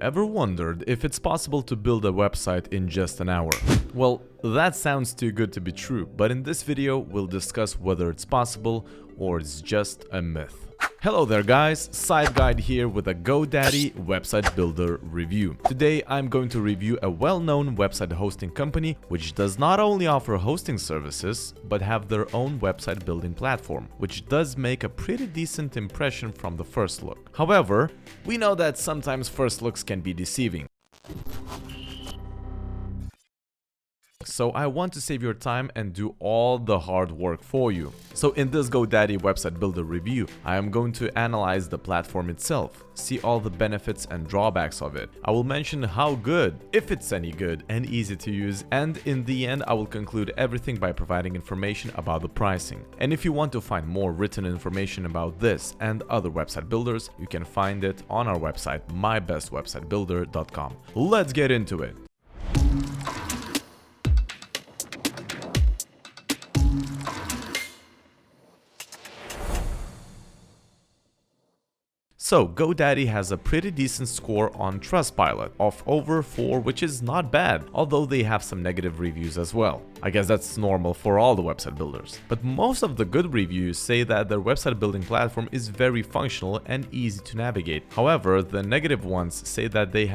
Ever wondered if it's possible to build a website in just an hour? Well, that sounds too good to be true, but in this video we'll discuss whether it's possible or it's just a myth. Hello there guys, Side Guide here with a GoDaddy website builder review. Today I'm going to review a well-known website hosting company which does not only offer hosting services, but have their own website building platform, which does make a pretty decent impression from the first look. However, we know that sometimes first looks can be deceiving. So I want to save your time and do all the hard work for you. So in this GoDaddy website builder review, I am going to analyze the platform itself, see all the benefits and drawbacks of it. I will mention how good, if it's any good, and easy to use, and in the end I will conclude everything by providing information about the pricing. And if you want to find more written information about this and other website builders, you can find it on our website, mybestwebsitebuilder.com. Let's get into it. So, GoDaddy has a pretty decent score on Trustpilot of over 4, which is not bad, although they have some negative reviews as well. I guess that's normal for all the website builders. But most of the good reviews say that their website building platform is very functional and easy to navigate. However, the negative ones say that the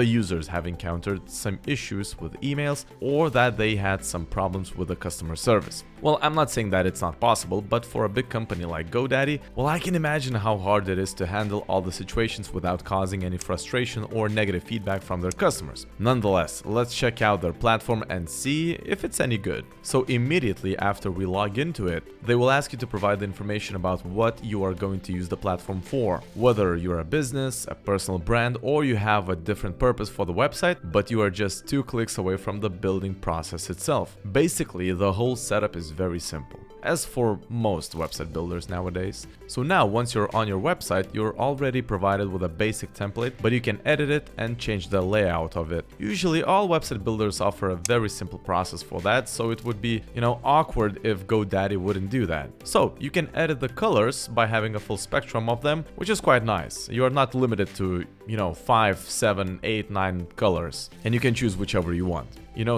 users have encountered some issues with emails or that they had some problems with the customer service. Well, I'm not saying that it's not possible, but for a big company like GoDaddy, well, I can imagine how hard it is to handle all the situations without causing any frustration or negative feedback from their customers. Nonetheless, let's check out their platform and see if it's any good. So immediately after we log into it, they will ask you to provide the information about what you are going to use the platform for. Whether you're a business, a personal brand, or you have a different purpose for the website, but you are just 2 clicks away from the building process itself. Basically, the whole setup is very simple, as for most website builders nowadays. So now once you're on your website, you're already provided with a basic template, but you can edit it and change the layout of it. Usually all website builders offer a very simple process for that, so it would be, awkward if GoDaddy wouldn't do that. So you can edit the colors by having a full spectrum of them, which is quite nice. You are not limited to, 5, 7, 8, 9 colors, and you can choose whichever you want.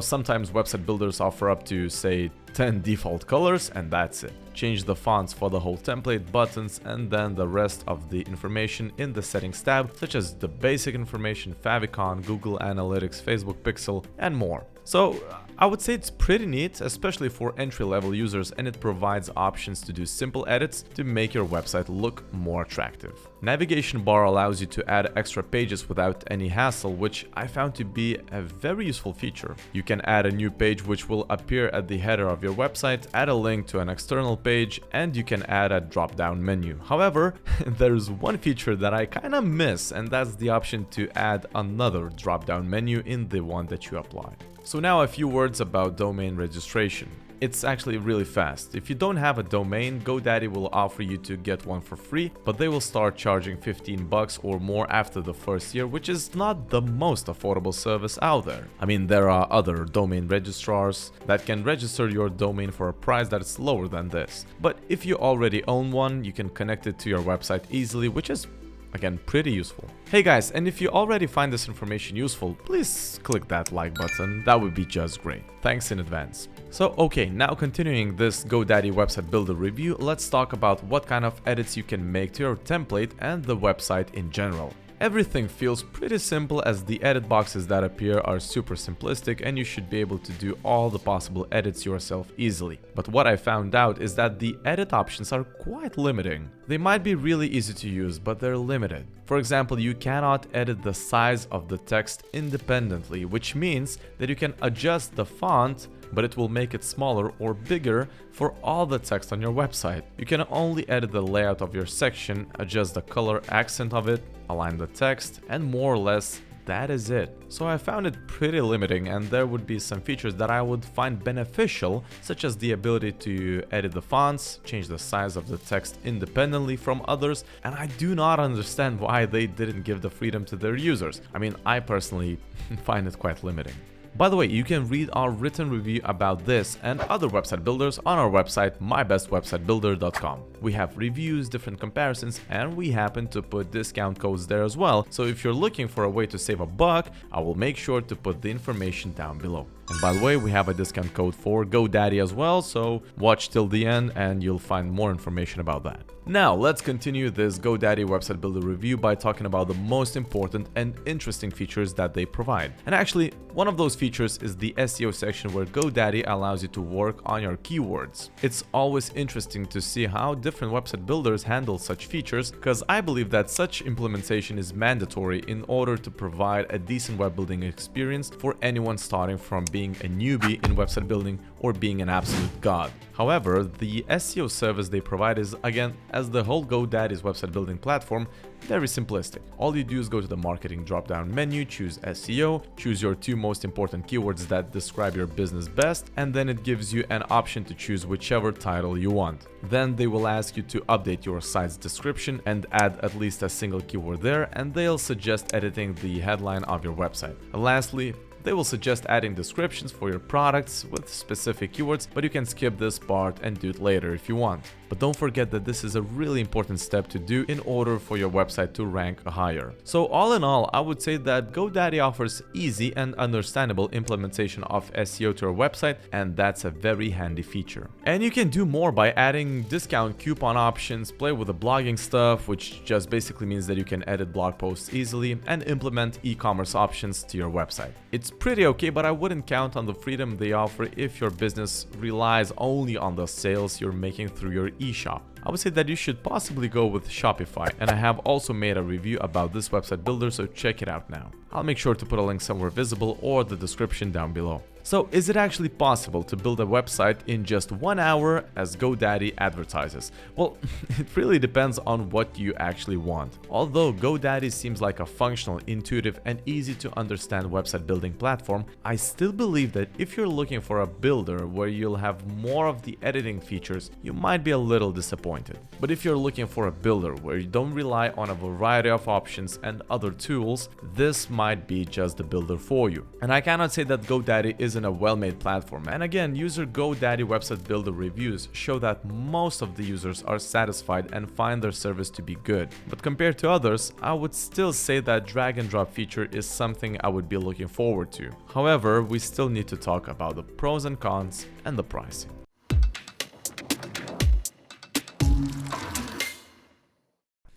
Sometimes website builders offer up to, say, 10 default colors, and that's it. Change the fonts for the whole template, buttons, and then the rest of the information in the settings tab, such as the basic information, favicon, Google Analytics, Facebook Pixel, and more. So I would say it's pretty neat, especially for entry-level users, and it provides options to do simple edits to make your website look more attractive. Navigation bar allows you to add extra pages without any hassle, which I found to be a very useful feature. You can add a new page which will appear at the header of your website, add a link to an external page, and you can add a drop-down menu. However, there's one feature that I kinda miss, and that's the option to add another drop-down menu in the one that you apply. So now a few words about domain registration. It's actually really fast. If you don't have a domain, GoDaddy will offer you to get one for free, but they will start charging $15 or more after the first year, which is not the most affordable service out there. I mean, there are other domain registrars that can register your domain for a price that is lower than this. But if you already own one, you can connect it to your website easily, which is again, pretty useful. Hey guys, and if you already find this information useful, please click that like button, that would be just great. Thanks in advance. So okay, now continuing this GoDaddy website builder review, let's talk about what kind of edits you can make to your template and the website in general. Everything feels pretty simple as the edit boxes that appear are super simplistic and you should be able to do all the possible edits yourself easily. But what I found out is that the edit options are quite limiting. They might be really easy to use, but they're limited. For example, you cannot edit the size of the text independently, which means that you can adjust the font, but it will make it smaller or bigger for all the text on your website. You can only edit the layout of your section, adjust the color accent of it, align the text, and more or less that is it. So I found it pretty limiting, and there would be some features that I would find beneficial, such as the ability to edit the fonts, change the size of the text independently from others, and I do not understand why they didn't give the freedom to their users. I mean, I personally find it quite limiting. By the way, you can read our written review about this and other website builders on our website mybestwebsitebuilder.com. We have reviews, different comparisons, and we happen to put discount codes there as well. So if you're looking for a way to save a buck, I will make sure to put the information down below. And by the way, we have a discount code for GoDaddy as well, so watch till the end and you'll find more information about that. Now, let's continue this GoDaddy website builder review by talking about the most important and interesting features that they provide. And actually, one of those features is the SEO section where GoDaddy allows you to work on your keywords. It's always interesting to see how different website builders handle such features, because I believe that such implementation is mandatory in order to provide a decent web building experience for anyone starting from being a newbie in website building or being an absolute god. However, the SEO service they provide is, again, as the whole GoDaddy's website building platform, very simplistic. All you do is go to the marketing drop-down menu, choose SEO, choose your 2 most important keywords that describe your business best, and then it gives you an option to choose whichever title you want. Then they will ask you to update your site's description and add at least a single keyword there, and they'll suggest editing the headline of your website. And lastly, they will suggest adding descriptions for your products with specific keywords, but you can skip this part and do it later if you want. But don't forget that this is a really important step to do in order for your website to rank higher. So all in all, I would say that GoDaddy offers easy and understandable implementation of SEO to your website, and that's a very handy feature. And you can do more by adding discount coupon options, play with the blogging stuff, which just basically means that you can edit blog posts easily, and implement e-commerce options to your website. It's pretty okay, but I wouldn't count on the freedom they offer if your business relies only on the sales you're making through your eShop. I would say that you should possibly go with Shopify, and I have also made a review about this website builder, so check it out now. I'll make sure to put a link somewhere visible or the description down below. So is it actually possible to build a website in just 1 hour as GoDaddy advertises? Well, it really depends on what you actually want. Although GoDaddy seems like a functional, intuitive, and easy to understand website building platform, I still believe that if you're looking for a builder where you'll have more of the editing features, you might be a little disappointed. But if you're looking for a builder where you don't rely on a variety of options and other tools, this might be just the builder for you. And I cannot say that GoDaddy isn't a well-made platform. And again, user GoDaddy website builder reviews show that most of the users are satisfied and find their service to be good. But compared to others, I would still say that drag and drop feature is something I would be looking forward to. However, we still need to talk about the pros and cons and the pricing.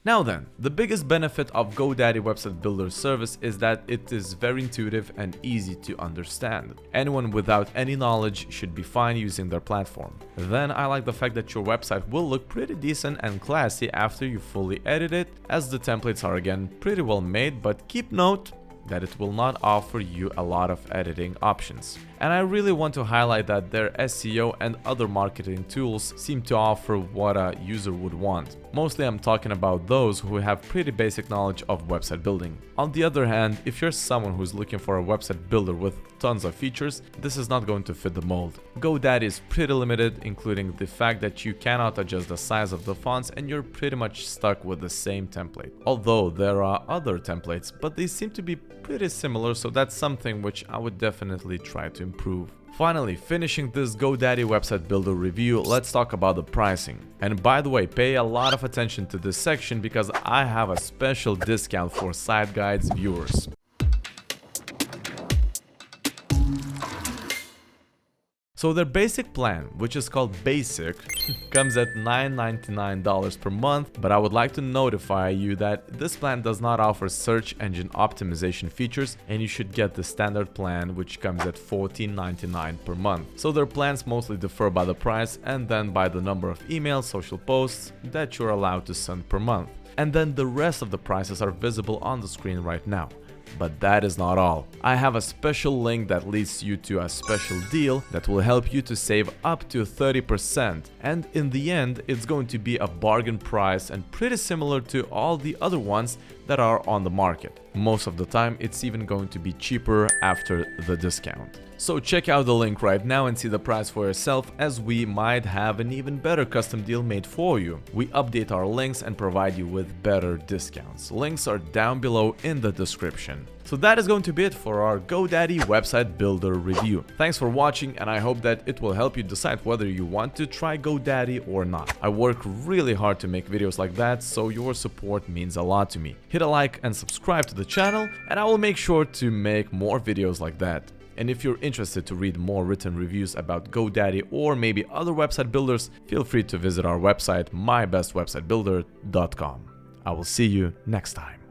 Now then, the biggest benefit of GoDaddy website builder service is that it is very intuitive and easy to understand. Anyone without any knowledge should be fine using their platform. Then I like the fact that your website will look pretty decent and classy after you fully edit it, as the templates are again pretty well made, but keep note that it will not offer you a lot of editing options. And I really want to highlight that their SEO and other marketing tools seem to offer what a user would want. Mostly I'm talking about those who have pretty basic knowledge of website building. On the other hand, if you're someone who's looking for a website builder with tons of features, this is not going to fit the mold. GoDaddy is pretty limited, including the fact that you cannot adjust the size of the fonts and you're pretty much stuck with the same template. Although there are other templates, but they seem to be pretty similar, so that's something which I would definitely try to improve. Finally, finishing this GoDaddy website builder review, let's talk about the pricing. And by the way, pay a lot of attention to this section because I have a special discount for Site Guides viewers. So their basic plan, which is called Basic, comes at $9.99 per month, but I would like to notify you that this plan does not offer search engine optimization features, and you should get the standard plan, which comes at $14.99 per month. So their plans mostly differ by the price and then by the number of emails, social posts that you're allowed to send per month. And then the rest of the prices are visible on the screen right now. But that is not all. I have a special link that leads you to a special deal that will help you to save up to 30%. And in the end, it's going to be a bargain price and pretty similar to all the other ones that are on the market. Most of the time, it's even going to be cheaper after the discount. So check out the link right now and see the price for yourself, as we might have an even better custom deal made for you. We update our links and provide you with better discounts. Links are down below in the description. So that is going to be it for our GoDaddy website builder review. Thanks for watching, and I hope that it will help you decide whether you want to try GoDaddy or not. I work really hard to make videos like that, so your support means a lot to me. Hit a like and subscribe to the channel, and I will make sure to make more videos like that. And if you're interested to read more written reviews about GoDaddy or maybe other website builders, feel free to visit our website, mybestwebsitebuilder.com. I will see you next time.